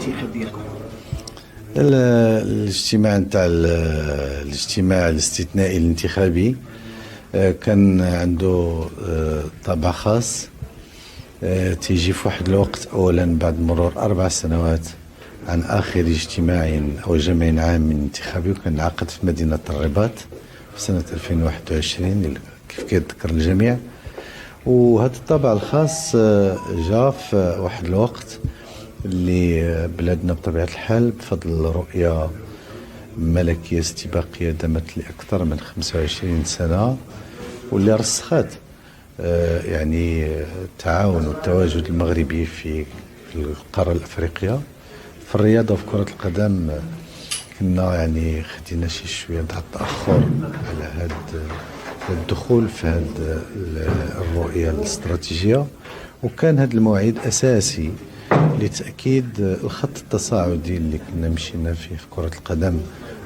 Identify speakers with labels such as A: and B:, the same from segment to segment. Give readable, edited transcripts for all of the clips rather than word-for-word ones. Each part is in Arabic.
A: الانتخاب ديالكم؟
B: الاجتماع نتاع الاجتماع الاستثنائي الانتخابي كان عنده طابع خاص. تيجي في واحد الوقت اولا بعد مرور 4 سنوات عن اخر اجتماع او جمع عام انتخابي، وكان انعقد في مدينة الرباط في سنة 2021 كيف كيتذكر الجميع. وهذا الطابع الخاص جاء في واحد الوقت اللي بلادنا بطبيعة الحال بفضل رؤية ملكية استباقية دامت لأكثر من 25 سنة، واللي رسخت يعني التعاون والتواجد المغربي في القارة الأفريقية في الرياضة وفي كرة القدم. كنا يعني خدينا شي شوية تاع التأخر على هذا الدخول في هذه الرؤية الاستراتيجية، وكان هذا الموعد أساسي لتأكيد الخط التصاعدي اللي كنا مشينا فيه في كرة القدم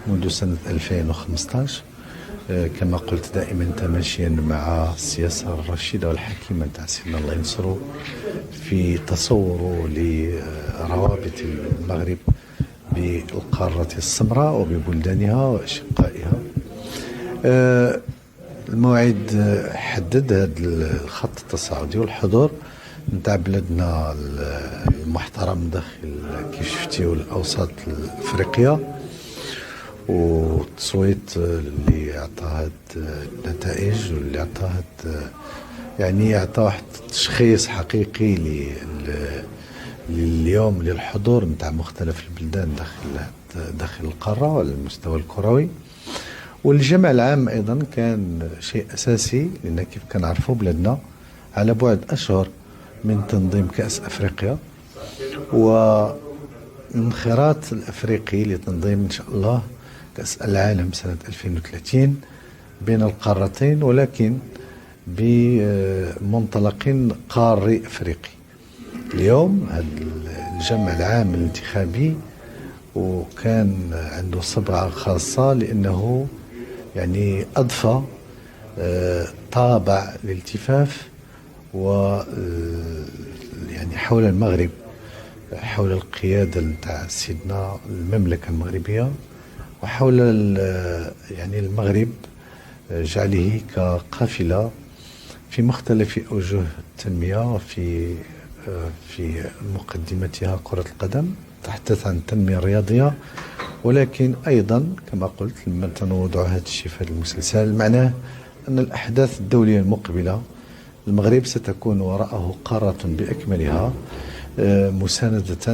B: منذ سنة 2015، كما قلت دائما تماشيا مع السياسة الرشيدة والحكيمة نتاع سيدنا الله ينصره في تصوره لروابط المغرب بالقارة السمراء وببلدانها وأشقائها. الموعد حدد هذا الخط التصاعدي والحضور نتاع بلادنا المحترم داخل كيف شفتيو الأوساط الأفريقية، والتصويت اللي عطى هاد النتائج واللي عطى يعني عطى واحد التشخيص حقيقي لليوم للحضور نتاع مختلف البلدان داخل القارة وعلى المستوى الكروي. والجمع العام أيضا كان شيء أساسي، لأن كيف كنعرفوا بلادنا على بعد أشهر من تنظيم كأس أفريقيا والانخراط الأفريقي لتنظيم إن شاء الله كأس العالم سنة 2030 بين القارتين، ولكن بمنطلق قاري أفريقي. اليوم هذا الجمع العام الانتخابي وكان عنده صبغة خاصة، لأنه يعني أضفى طابع الالتفاف و يعني حول المغرب، حول القيادة نتاع سيدنا المملكة المغربية، وحول يعني المغرب جعله كقافلة في مختلف أوجه التنمية في مقدمتها كرة القدم تحدث عن التنمية الرياضية، ولكن أيضا كما قلت لما تنوضع هذا الشيء في هذا المسلسل معناه أن الأحداث الدولية المقبلة المغرب ستكون وراءه قارة بأكملها مساندة